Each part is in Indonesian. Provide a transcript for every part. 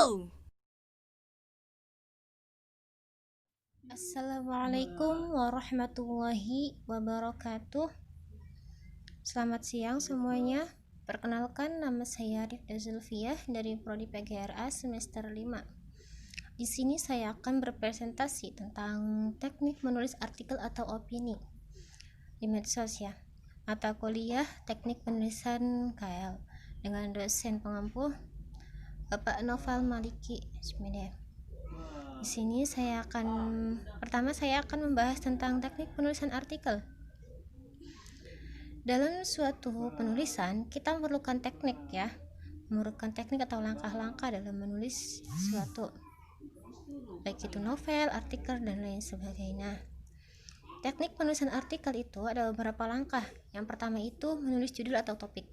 go! Assalamualaikum warahmatullahi wabarakatuh. Selamat siang semuanya. Perkenalkan, nama saya Rifda Zulfiah dari Prodi PGRA semester 5. Di sini saya akan berpresentasi tentang teknik menulis artikel atau opini di medsos ya. Mata kuliah Teknik Penulisan KL dengan dosen pengampu Bapak Noval Maliki. Bismillah. Di sini saya akan membahas tentang teknik penulisan artikel. Dalam suatu penulisan, kita memerlukan teknik ya. Memerlukan teknik atau langkah-langkah dalam menulis suatu, baik itu novel, artikel, dan lain sebagainya. Teknik penulisan artikel itu ada beberapa langkah. Yang pertama itu menulis judul atau topik.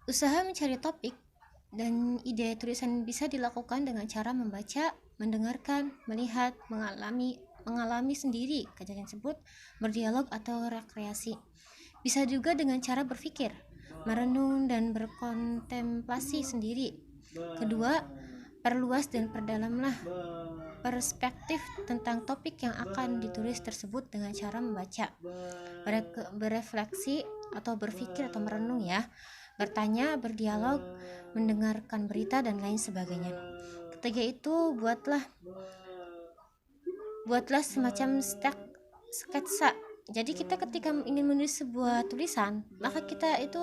Usaha mencari topik dan ide tulisan bisa dilakukan dengan cara membaca, mendengarkan, melihat, mengalami sendiri kejadian tersebut, berdialog atau rekreasi. Bisa juga dengan cara berpikir, merenung dan berkontemplasi sendiri. Kedua, perluas dan perdalamlah perspektif tentang topik yang akan ditulis tersebut dengan cara membaca, berefleksi atau berpikir atau merenung ya, bertanya, berdialog, mendengarkan berita dan lain sebagainya. Ketiga itu buatlah semacam sketsa. Jadi kita ketika ingin menulis sebuah tulisan, maka kita itu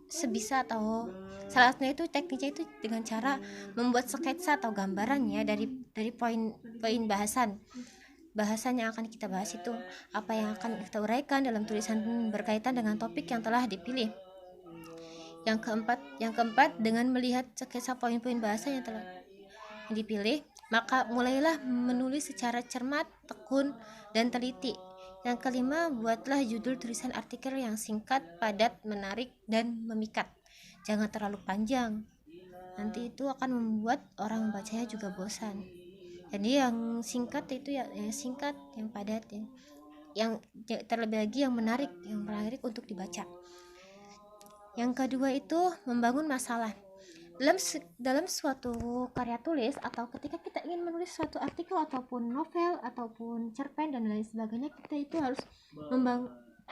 sebisa atau salah satunya itu tekniknya itu dengan cara membuat sketsa atau gambaran ya dari poin-poin bahasan yang akan kita bahas itu, apa yang akan kita uraikan dalam tulisan berkaitan dengan topik yang telah dipilih. Yang keempat, dengan melihat sketsa poin-poin bahasa yang telah dipilih, maka mulailah menulis secara cermat, tekun, dan teliti. Yang kelima, buatlah judul tulisan artikel yang singkat, padat, menarik, dan memikat. Jangan terlalu panjang, nanti itu akan membuat orang membacanya juga bosan. Jadi yang singkat itu yang singkat, yang padat, yang terlebih lagi yang menarik untuk dibaca. Yang kedua itu membangun masalah. Dalam suatu karya tulis atau ketika kita ingin menulis suatu artikel ataupun novel ataupun cerpen dan lain sebagainya, kita itu harus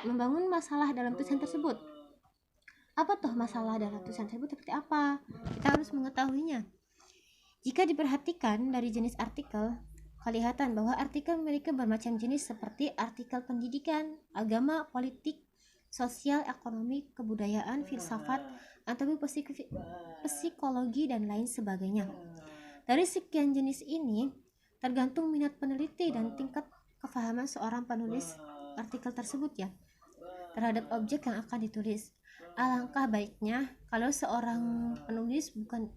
membangun masalah dalam tulisan tersebut. Apa tuh masalah dalam tulisan tersebut, seperti apa? Kita harus mengetahuinya. Jika diperhatikan dari jenis artikel, kelihatan bahwa artikel memiliki bermacam jenis seperti artikel pendidikan, agama, politik, sosial, ekonomi, kebudayaan, filsafat, atau psikologi dan lain sebagainya. Dari sekian jenis ini, tergantung minat peneliti dan tingkat kefahaman seorang penulis artikel tersebut ya, terhadap objek yang akan ditulis. Alangkah baiknya kalau seorang penulis bukan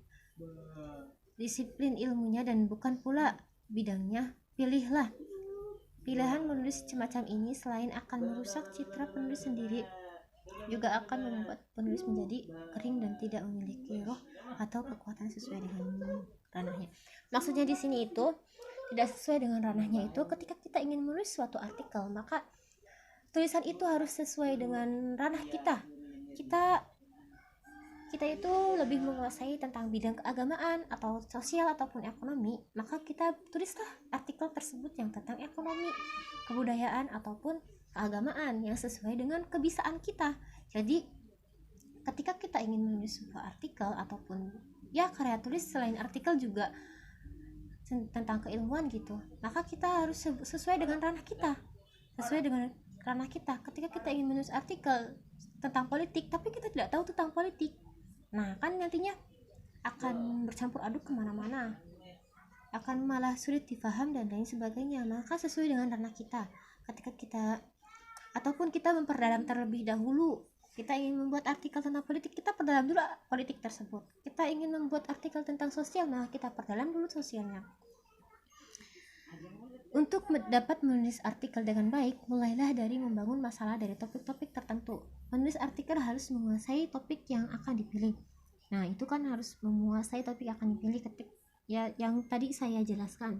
disiplin ilmunya dan bukan pula bidangnya, pilihan menulis semacam ini selain akan merusak citra penulis sendiri, juga akan membuat penulis menjadi kering dan tidak memiliki roh atau kekuatan sesuai dengan ranahnya. Maksudnya di sini itu tidak sesuai dengan ranahnya itu ketika kita ingin menulis suatu artikel, maka tulisan itu harus sesuai dengan ranah kita. Kita itu lebih menguasai tentang bidang keagamaan atau sosial ataupun ekonomi, maka kita tulislah artikel tersebut yang tentang ekonomi, kebudayaan ataupun keagamaan yang sesuai dengan kebisaan kita. Jadi ketika kita ingin menulis sebuah artikel ataupun ya karya tulis selain artikel juga tentang keilmuan gitu, maka kita harus sesuai dengan ranah kita. Ketika kita ingin menulis artikel tentang politik tapi kita tidak tahu tentang politik, nah kan nantinya akan bercampur aduk kemana-mana, akan malah sulit dipaham dan lain sebagainya. Maka sesuai dengan ranah kita. Ketika kita ataupun kita memperdalam terlebih dahulu, kita ingin membuat artikel tentang politik, kita perdalam dulu politik tersebut. Kita ingin membuat artikel tentang sosial, nah kita perdalam dulu sosialnya. Untuk dapat menulis artikel dengan baik, mulailah dari membangun masalah dari topik-topik tertentu. Penulis artikel harus menguasai topik yang akan dipilih. Nah, itu kan harus menguasai topik yang akan dipilih yang tadi saya jelaskan.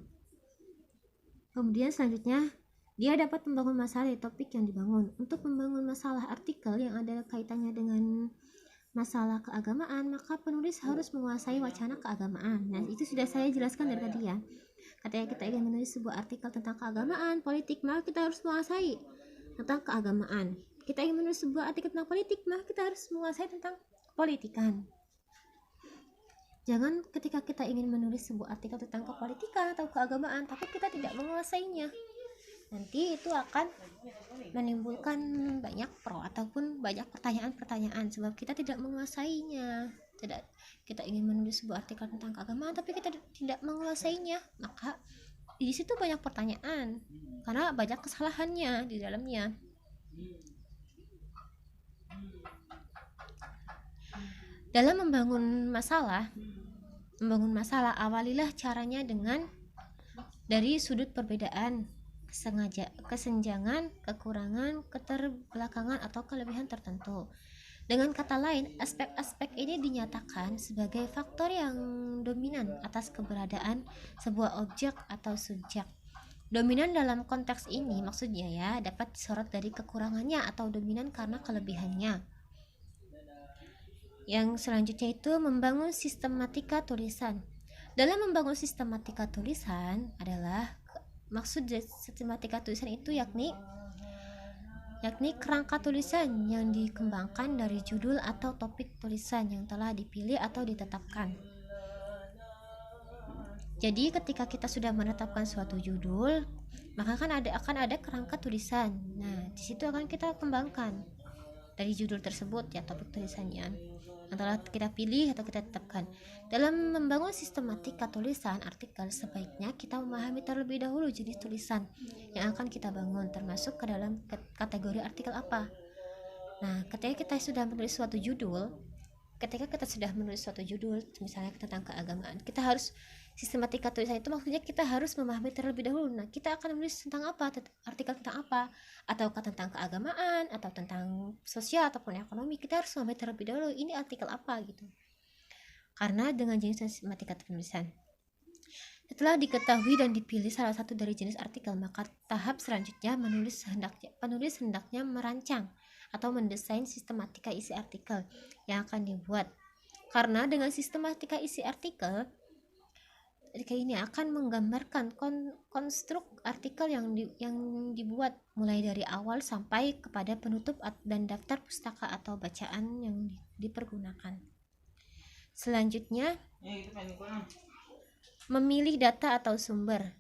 Kemudian selanjutnya, dia dapat membangun masalah dari topik yang dibangun. Untuk membangun masalah artikel yang ada kaitannya dengan masalah keagamaan, maka penulis harus menguasai wacana keagamaan. Nah, itu sudah saya jelaskan dari tadi ya. Ketika kita ingin menulis sebuah artikel tentang keagamaan, politik, maka kita harus menguasai tentang keagamaan. Kita ingin menulis sebuah artikel tentang politik, maka kita harus menguasai tentang politikan. Jangan ketika kita ingin menulis sebuah artikel tentang kepolitikan atau keagamaan, tapi kita tidak menguasainya, nanti itu akan menimbulkan banyak pro ataupun banyak pertanyaan-pertanyaan sebab kita tidak menguasainya. Kita ingin menulis sebuah artikel tentang keagamaan tapi kita tidak menguasainya, maka di situ banyak pertanyaan karena banyak kesalahannya di dalamnya. Dalam membangun masalah, awalilah caranya dengan dari sudut perbedaan, kesenjangan, kekurangan, keterbelakangan atau kelebihan tertentu. Dengan kata lain, aspek-aspek ini dinyatakan sebagai faktor yang dominan atas keberadaan sebuah objek atau subjek. Dominan dalam konteks ini maksudnya ya dapat disorot dari kekurangannya atau dominan karena kelebihannya. Yang selanjutnya itu membangun sistematika tulisan. Dalam membangun sistematika tulisan adalah maksud sistematika tulisan itu yakni kerangka tulisan yang dikembangkan dari judul atau topik tulisan yang telah dipilih atau ditetapkan. Jadi ketika kita sudah menetapkan suatu judul, maka akan ada kerangka tulisan. Nah, di situ akan kita kembangkan dari judul tersebut ya topik tulisannya yang telah kita pilih atau kita tetapkan. Dalam membangun sistematika tulisan artikel, sebaiknya kita memahami terlebih dahulu jenis tulisan yang akan kita bangun, termasuk ke dalam kategori artikel apa. Nah, ketika kita sudah menulis suatu judul, misalnya tentang keagamaan, kita harus sistematika tulisan itu maksudnya kita harus memahami terlebih dahulu. Nah, kita akan menulis tentang apa, artikel tentang apa, ataukah tentang keagamaan atau tentang sosial ataupun ekonomi, kita harus memahami terlebih dahulu ini artikel apa gitu. Karena dengan jenis sistematika penulisan, setelah diketahui dan dipilih salah satu dari jenis artikel, maka tahap selanjutnya penulis hendaknya merancang atau mendesain sistematika isi artikel yang akan dibuat. Karena dengan sistematika isi artikel ini akan menggambarkan konstruk artikel yang dibuat mulai dari awal sampai kepada penutup dan daftar pustaka atau bacaan yang dipergunakan. Selanjutnya, memilih data atau sumber.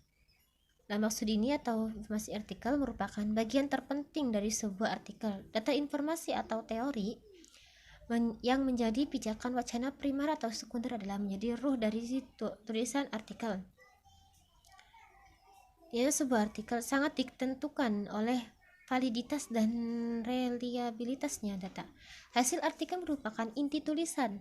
Nah, maksud ini atau informasi artikel merupakan bagian terpenting dari sebuah artikel. Data informasi atau teori yang menjadi pijakan wacana primer atau sekunder adalah menjadi ruh dari tulisan artikel. Ya, sebuah artikel sangat ditentukan oleh validitas dan reliabilitasnya data. Hasil artikel merupakan inti tulisan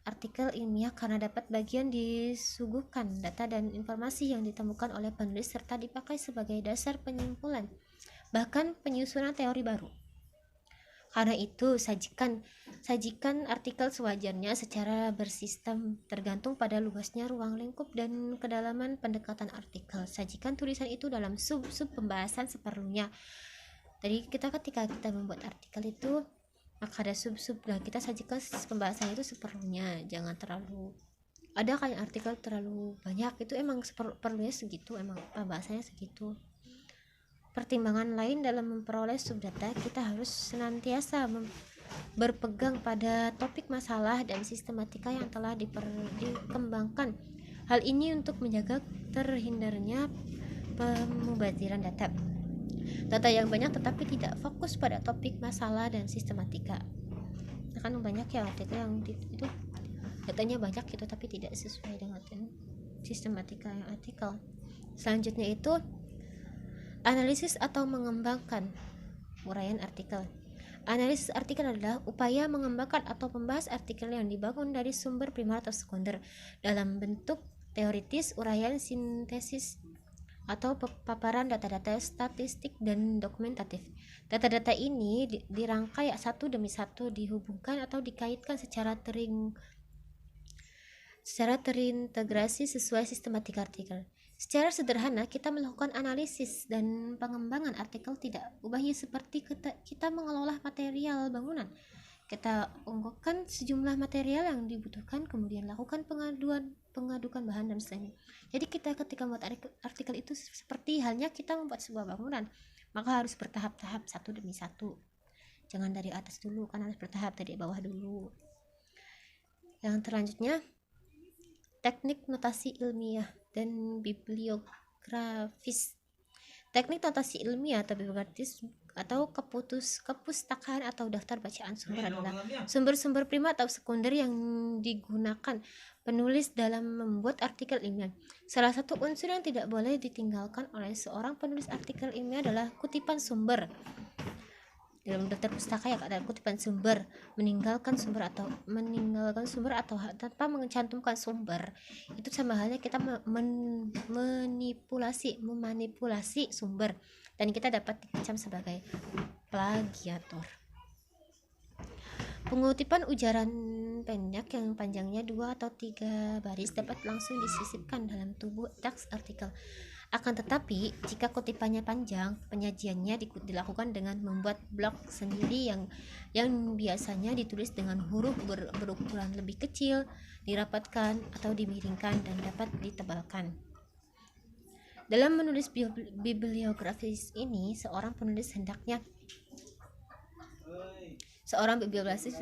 artikel ilmiah karena dapat bagian disuguhkan data dan informasi yang ditemukan oleh penulis serta dipakai sebagai dasar penyimpulan bahkan penyusunan teori baru. Karena itu, sajikan artikel sewajarnya secara bersistem tergantung pada luasnya ruang lingkup dan kedalaman pendekatan artikel. Sajikan tulisan itu dalam sub-sub pembahasan seperlunya. Jadi ketika kita membuat artikel itu, maka ada sub-sub. Nah, kita sajikan pembahasan itu seperlunya. Jangan terlalu ada kayak artikel terlalu banyak, itu emang perlunya segitu, emang pembahasannya segitu. Pertimbangan lain dalam memperoleh subdata, kita harus senantiasa berpegang pada topik masalah dan sistematika yang telah dikembangkan. Hal ini untuk menjaga terhindarnya pemubaziran data yang banyak tetapi tidak fokus pada topik masalah dan sistematika. Nah, kan banyak ya artikel yang itu datanya banyak gitu tapi tidak sesuai dengan sistematika yang artikel. Selanjutnya itu analisis atau mengembangkan uraian artikel. Analisis artikel adalah upaya mengembangkan atau membahas artikel yang dibangun dari sumber primer atau sekunder dalam bentuk teoritis, uraian, sintesis, atau paparan data-data statistik dan dokumentatif. Data-data ini dirangkai satu demi satu, dihubungkan atau dikaitkan secara terintegrasi sesuai sistematika artikel. Secara sederhana, kita melakukan analisis dan pengembangan artikel tidak ubahnya seperti kita mengelola material bangunan. Kita unggulkan sejumlah material yang dibutuhkan, kemudian lakukan pengadukan bahan dan sebagainya. Jadi kita ketika membuat artikel itu seperti halnya kita membuat sebuah bangunan, maka harus bertahap-tahap, satu demi satu. Jangan dari atas dulu, kan harus bertahap dari bawah dulu. Yang selanjutnya, teknik notasi ilmiah dan bibliografis. Teknik notasi ilmiah atau bibliografis atau kepustakaan atau daftar bacaan sumber adalah sumber-sumber primer atau sekunder yang digunakan penulis dalam membuat artikel ilmiah. Salah satu unsur yang tidak boleh ditinggalkan oleh seorang penulis artikel ilmiah adalah kutipan sumber. Dalam daftar pustaka ya ada kutipan sumber. Meninggalkan sumber atau tanpa mencantumkan sumber itu sama halnya kita memanipulasi sumber, dan kita dapat dikecam sebagai plagiator. Pengutipan ujaran pendek yang panjangnya 2 atau 3 baris dapat langsung disisipkan dalam tubuh teks artikel. Akan tetapi, jika kutipannya panjang, penyajiannya dilakukan dengan membuat blok sendiri yang biasanya ditulis dengan huruf berukuran lebih kecil, dirapatkan atau dimiringkan dan dapat ditebalkan. Dalam menulis bibliografis ini, seorang bibliografis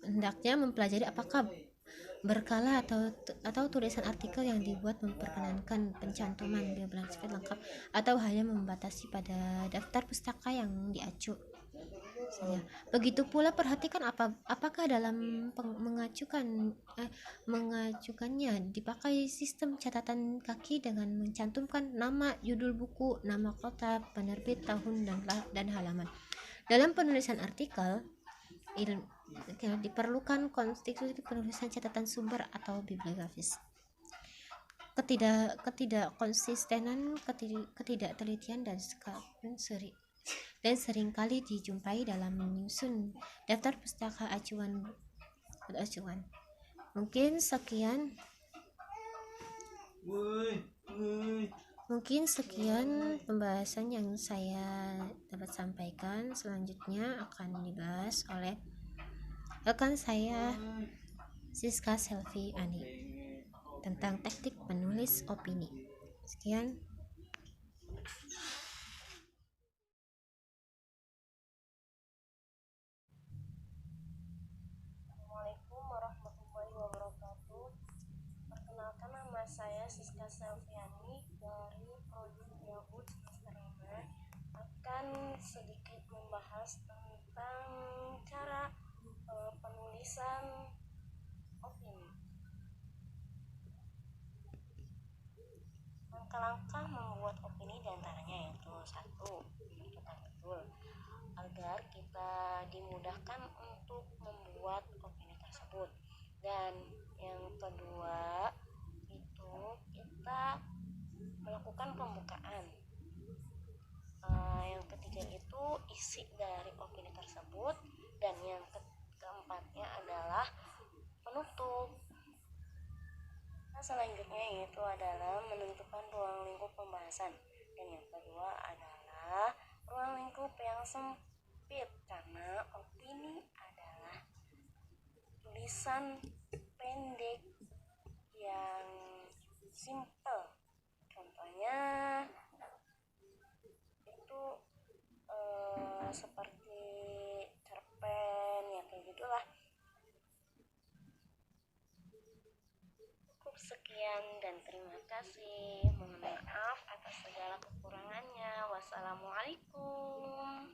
hendaknya mempelajari apakah berkala atau tulisan artikel yang dibuat memperkenankan pencantuman bibliografis lengkap atau hanya membatasi pada daftar pustaka yang diacu saja. Begitu pula perhatikan apakah dalam mengajukannya dipakai sistem catatan kaki dengan mencantumkan nama, judul buku, nama kota, penerbit, tahun dan halaman. Dalam penulisan artikel diperlukan konstitusi penulisan catatan sumber atau bibliografis. Ketidakkonsistenan, ketidaktelitian dan seringkali dijumpai dalam menyusun daftar pustaka acuan. Mungkin sekian pembahasan yang saya dapat sampaikan. Selanjutnya akan dibahas oleh rekan saya Siska Selvi Ani tentang teknik menulis opini. Sekian. Assalamualaikum warahmatullahi wabarakatuh. Perkenalkan, nama saya Siska Selviani dari Prodi Yahud semester 5. Akan sedikit membahas tentang cara penulisan opini. Langkah-langkah membuat opini diantaranya yaitu 1. Menentukan betul agar kita dimudahkan untuk membuat opini tersebut, dan yang kedua itu kita melakukan pembukaan. Yang ketiga itu isi dari opini tersebut, dan yang keempatnya adalah penutup. Selanjutnya yaitu adalah menentukan ruang lingkup pembahasan, dan yang kedua adalah ruang lingkup yang sempit, karena opini adalah tulisan pendek yang simple. Contohnya itu seperti cerpen ya, kayak gitulah. Cukup sekian dan terima kasih. Mohon maaf atas segala kekurangannya. Wassalamualaikum.